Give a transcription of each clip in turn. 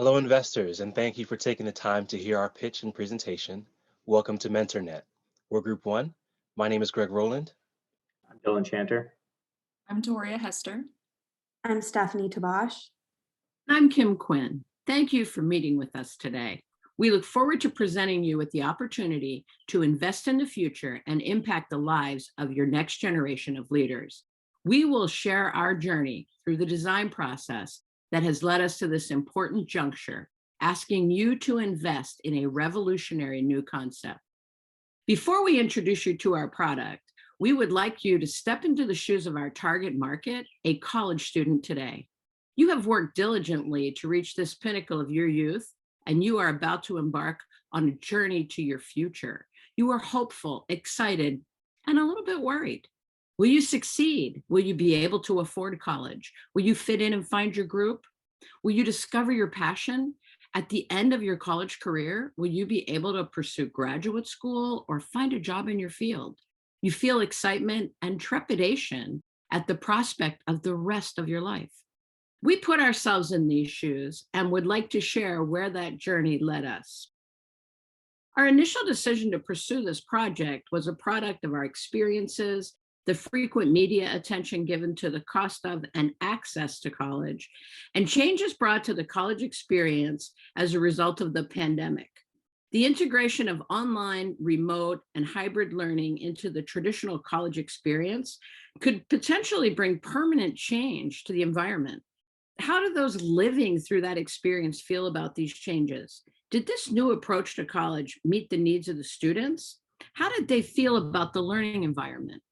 Hello, investors, and thank you for taking the time to hear our pitch and presentation. Welcome to MentorNet. We're Group 1. My name is Roland. I'm Dylan Chanter. I'm Toria Hester. I'm Stephanie Tabash. I'm Kim Quinn. Thank you for meeting with us today. We look forward to presenting you with the opportunity to invest in the future and impact the lives of your next generation of leaders. We will share our journey through the design process that has led us to this important juncture, asking you to invest in a revolutionary new concept. Before we introduce you to our product, we would like you to step into the shoes of our target market, a college student today. You have worked diligently to reach this pinnacle of your youth, and you are about to embark on a journey to your future. You are hopeful, excited, and a little bit worried. Will you succeed? Will you be able to afford college? Will you fit in and find your group? Will you discover your passion? At the end of your college career, will you be able to pursue graduate school or find a job in your field? You feel excitement and trepidation at the prospect of the rest of your life. We put ourselves in these shoes and would like to share where that journey led us. Our initial decision to pursue this project was a product of our experiences, the frequent media attention given to the cost of and access to college, and changes brought to the college experience as a result of the pandemic. The integration of online, remote, and hybrid learning into the traditional college experience could potentially bring permanent change to the environment. How did those living through that experience feel about these changes? Did this new approach to college meet the needs of the students? How did they feel about the learning environment?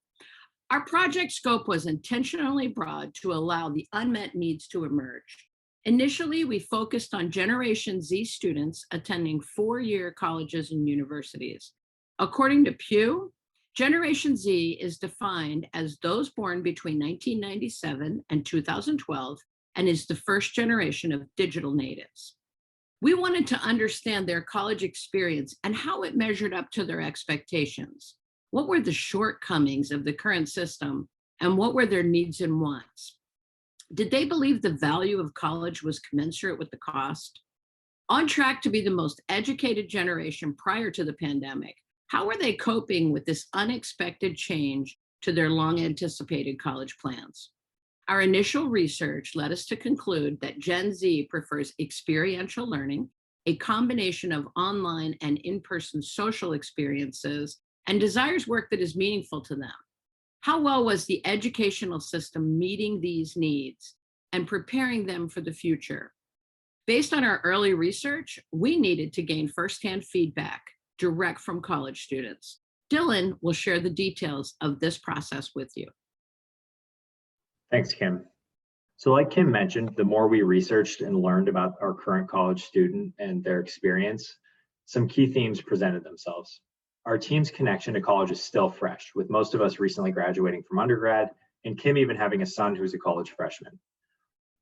Our project scope was intentionally broad to allow the unmet needs to emerge. Initially, we focused on Generation Z students attending four-year colleges and universities. According to Pew, Generation Z is defined as those born between 1997 and 2012 and is the first generation of digital natives. We wanted to understand their college experience and how it measured up to their expectations. What were the shortcomings of the current system, and what were their needs and wants? Did they believe the value of college was commensurate with the cost? On track to be the most educated generation prior to the pandemic, how were they coping with this unexpected change to their long-anticipated college plans? Our initial research led us to conclude that Gen Z prefers experiential learning, a combination of online and in-person social experiences, and desires work that is meaningful to them. How well was the educational system meeting these needs and preparing them for the future? Based on our early research, we needed to gain firsthand feedback direct from college students. Dylan will share the details of this process with you. Thanks, Kim. So like Kim mentioned, the more we researched and learned about our current college student and their experience, some key themes presented themselves. Our team's connection to college is still fresh, with most of us recently graduating from undergrad, and Kim even having a son who's a college freshman.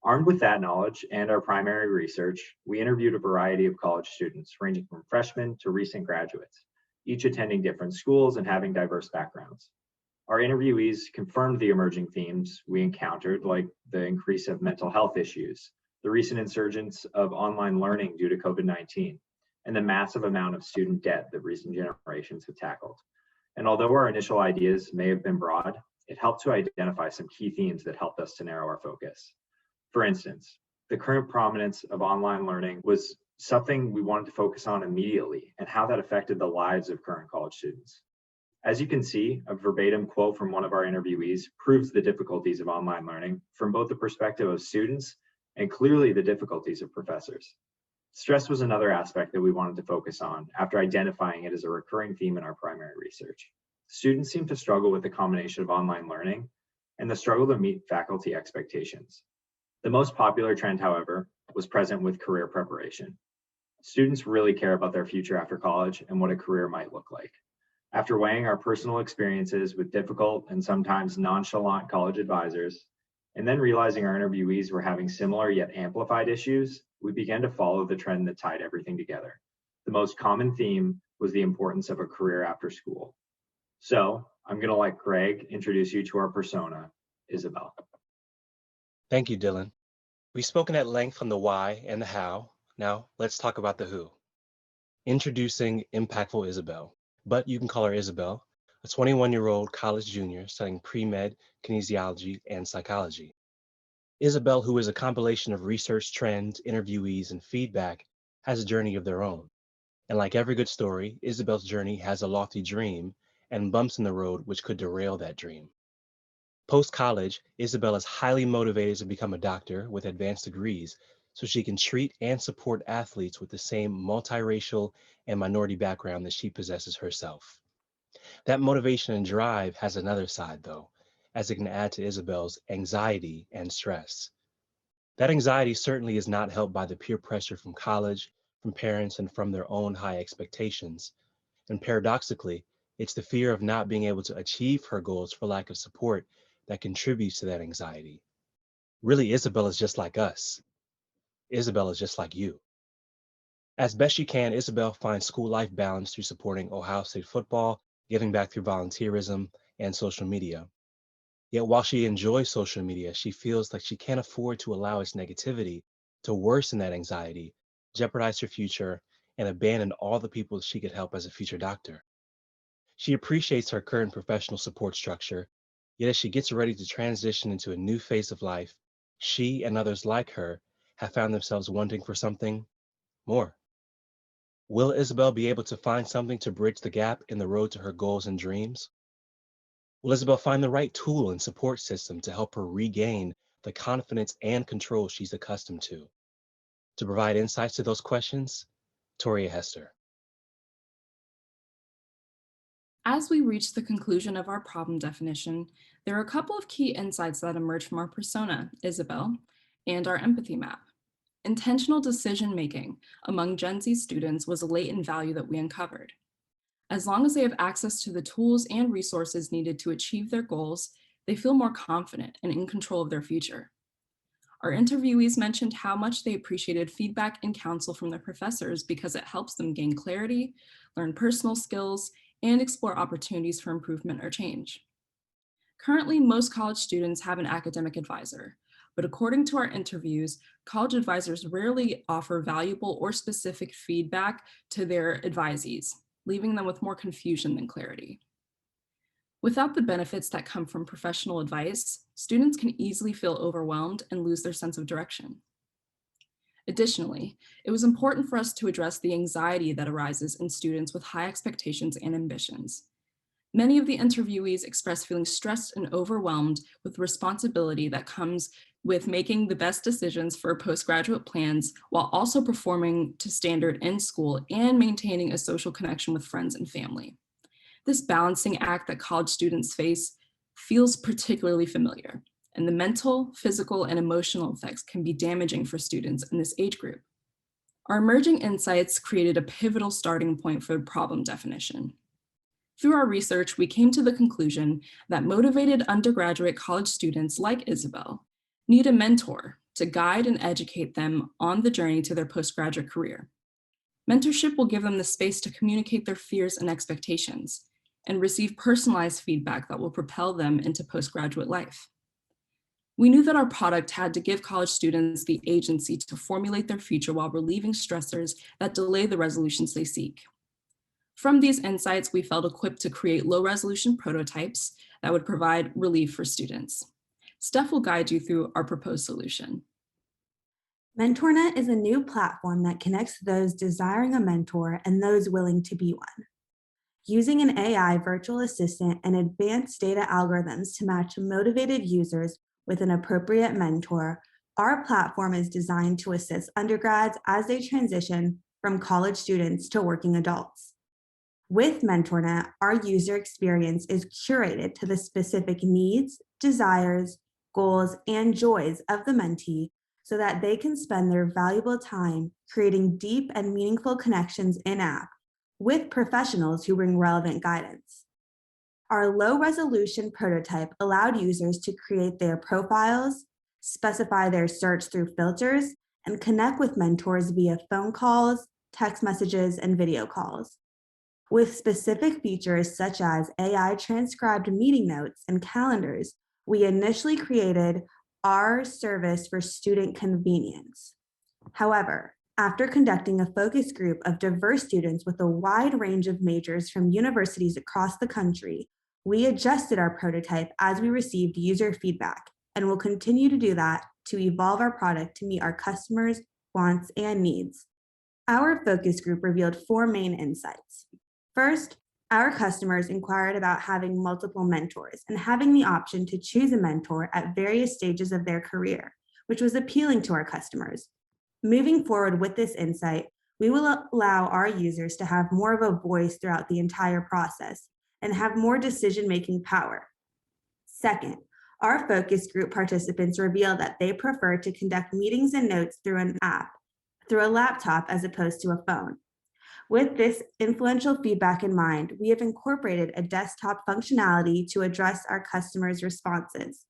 Armed with that knowledge and our primary research, we interviewed a variety of college students, ranging from freshmen to recent graduates, each attending different schools and having diverse backgrounds. Our interviewees confirmed the emerging themes we encountered, like the increase of mental health issues, the recent insurgence of online learning due to COVID-19, and the massive amount of student debt that recent generations have tackled. And although our initial ideas may have been broad, it helped to identify some key themes that helped us to narrow our focus. For instance, the current prominence of online learning was something we wanted to focus on immediately and how that affected the lives of current college students. As you can see, a verbatim quote from one of our interviewees proves the difficulties of online learning from both the perspective of students and clearly the difficulties of professors. Stress was another aspect that we wanted to focus on after identifying it as a recurring theme in our primary research. Students seem to struggle with the combination of online learning and the struggle to meet faculty expectations. The most popular trend, however, was present with career preparation. Students really care about their future after college and what a career might look like. After weighing our personal experiences with difficult and sometimes nonchalant college advisors, and then realizing our interviewees were having similar yet amplified issues, we began to follow the trend that tied everything together. The most common theme was the importance of a career after school. So I'm going to let Greg introduce you to our persona, Isabelle. Thank you, Dylan. We've spoken at length on the why and the how, Now, let's talk about the who. Introducing Impactful Isabelle, but you can call her Isabelle, a 21-year-old college junior studying pre-med, kinesiology, and psychology. Isabelle, who is a compilation of research trends, interviewees, and feedback, has a journey of their own. And like every good story, Isabelle's journey has a lofty dream and bumps in the road which could derail that dream. Post-college, Isabelle is highly motivated to become a doctor with advanced degrees so she can treat and support athletes with the same multiracial and minority background that she possesses herself. That motivation and drive has another side, though, as it can add to Isabelle's anxiety and stress. That anxiety certainly is not helped by the peer pressure from college, from parents, and from their own high expectations. And paradoxically, it's the fear of not being able to achieve her goals for lack of support that contributes to that anxiety. Really, Isabelle is just like us. Isabelle is just like you. As best she can, Isabelle finds school life balance through supporting Ohio State football, giving back through volunteerism, and social media. Yet while she enjoys social media, she feels like she can't afford to allow its negativity to worsen that anxiety, jeopardize her future, and abandon all the people she could help as a future doctor. She appreciates her current professional support structure, yet as she gets ready to transition into a new phase of life, she and others like her have found themselves wanting for something more. Will Isabelle be able to find something to bridge the gap in the road to her goals and dreams? Will Isabelle find the right tool and support system to help her regain the confidence and control she's accustomed to? To provide insights to those questions, Toria Hester. As we reach the conclusion of our problem definition, there are a couple of key insights that emerge from our persona, Isabelle, and our empathy map. Intentional decision-making among Gen Z students was a latent value that we uncovered. As long as they have access to the tools and resources needed to achieve their goals, they feel more confident and in control of their future. Our interviewees mentioned how much they appreciated feedback and counsel from their professors because it helps them gain clarity, learn personal skills, and explore opportunities for improvement or change. Currently, most college students have an academic advisor, but according to our interviews, college advisors rarely offer valuable or specific feedback to their advisees, leaving them with more confusion than clarity. Without the benefits that come from professional advice, students can easily feel overwhelmed and lose their sense of direction. Additionally, it was important for us to address the anxiety that arises in students with high expectations and ambitions. Many of the interviewees expressed feeling stressed and overwhelmed with the responsibility that comes with making the best decisions for postgraduate plans while also performing to standard in school and maintaining a social connection with friends and family. This balancing act that college students face feels particularly familiar, and the mental, physical, and emotional effects can be damaging for students in this age group. Our emerging insights created a pivotal starting point for problem definition. Through our research, we came to the conclusion that motivated undergraduate college students like Isabelle need a mentor to guide and educate them on the journey to their postgraduate career. Mentorship will give them the space to communicate their fears and expectations and receive personalized feedback that will propel them into postgraduate life. We knew that our product had to give college students the agency to formulate their future while relieving stressors that delay the resolutions they seek. From these insights, we felt equipped to create low-resolution prototypes that would provide relief for students. Steph will guide you through our proposed solution. MentorNet is a new platform that connects those desiring a mentor and those willing to be one. Using an AI virtual assistant and advanced data algorithms to match motivated users with an appropriate mentor, our platform is designed to assist undergrads as they transition from college students to working adults. With MentorNet, our user experience is curated to the specific needs, desires, goals, and joys of the mentee so that they can spend their valuable time creating deep and meaningful connections in-app with professionals who bring relevant guidance. Our low-resolution prototype allowed users to create their profiles, specify their search through filters, and connect with mentors via phone calls, text messages, and video calls. With specific features such as AI transcribed meeting notes and calendars, we initially created our service for student convenience. However, After conducting a focus group of diverse students with a wide range of majors from universities across the country, we adjusted our prototype as we received user feedback and will continue to do that to evolve our product to meet our customers' wants and needs. Our focus group revealed 4 main insights. First, our customers inquired about having multiple mentors and having the option to choose a mentor at various stages of their career, which was appealing to our customers. Moving forward with this insight, we will allow our users to have more of a voice throughout the entire process and have more decision-making power. Second, our focus group participants revealed that they prefer to conduct meetings and notes through an app, through a laptop as opposed to a phone. With this influential feedback in mind, we have incorporated a desktop functionality to address our customers' responses.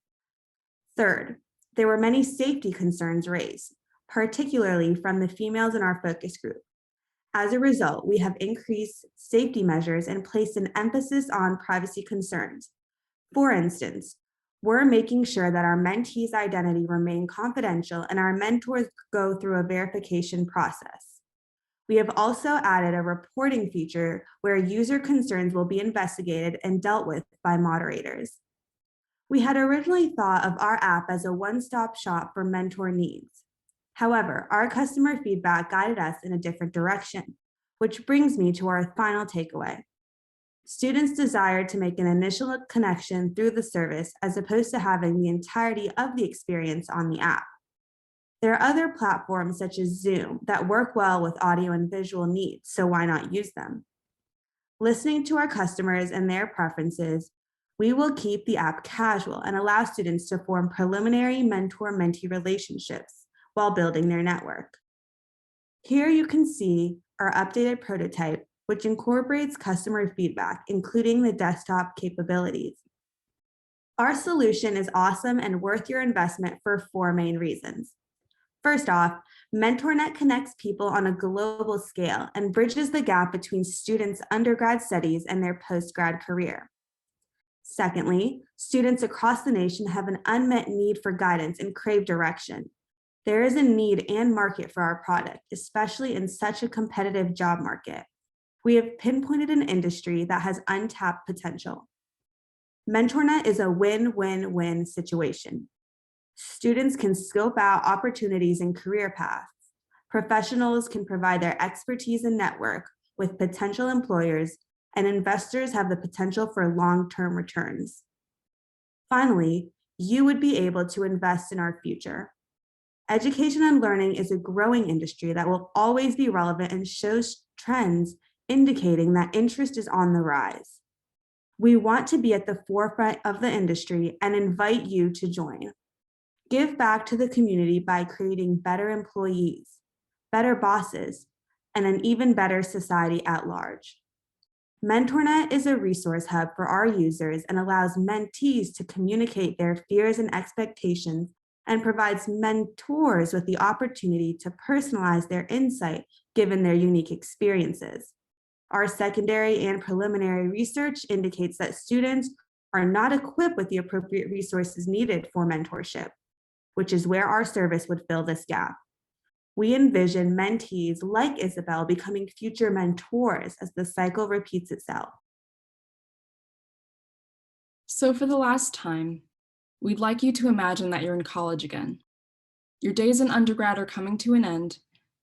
Third, there were many safety concerns raised, particularly from the females in our focus group. As a result, we have increased safety measures and placed an emphasis on privacy concerns. For instance, we're making sure that our mentees' identity remain confidential and our mentors go through a verification process. We have also added a reporting feature where user concerns will be investigated and dealt with by moderators. We had originally thought of our app as a one-stop shop for mentor needs. However, our customer feedback guided us in a different direction, which brings me to our final takeaway. Students desire to make an initial connection through the service as opposed to having the entirety of the experience on the app. There are other platforms such as Zoom that work well with audio and visual needs, so why not use them? Listening to our customers and their preferences, we will keep the app casual and allow students to form preliminary mentor-mentee relationships while building their network. Here you can see our updated prototype, which incorporates customer feedback, including the desktop capabilities. Our solution is awesome and worth your investment for 4 main reasons. First off, MentorNet connects people on a global scale and bridges the gap between students' undergrad studies and their postgrad career. Secondly, students across the nation have an unmet need for guidance and crave direction. There is a need and market for our product, especially in such a competitive job market. We have pinpointed an industry that has untapped potential. MentorNet is a win-win-win situation. Students can scope out opportunities and career paths. Professionals can provide their expertise and network with potential employers, and investors have the potential for long-term returns. Finally, you would be able to invest in our future. Education and learning is a growing industry that will always be relevant and shows trends indicating that interest is on the rise. We want to be at the forefront of the industry and invite you to join. Give back to the community by creating better employees, better bosses, and an even better society at large. MentorNet is a resource hub for our users and allows mentees to communicate their fears and expectations and provides mentors with the opportunity to personalize their insight given their unique experiences. Our secondary and preliminary research indicates that students are not equipped with the appropriate resources needed for mentorship, which is where our service would fill this gap. We envision mentees like Isabelle becoming future mentors as the cycle repeats itself. So for the last time, we'd like you to imagine that you're in college again. Your days in undergrad are coming to an end,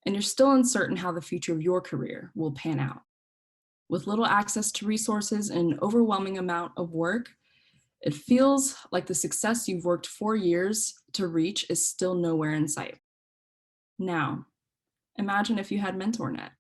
and you're still uncertain how the future of your career will pan out. With little access to resources and an overwhelming amount of work, it feels like the success you've worked 4 years to reach is still nowhere in sight. Now, imagine if you had MentorNet.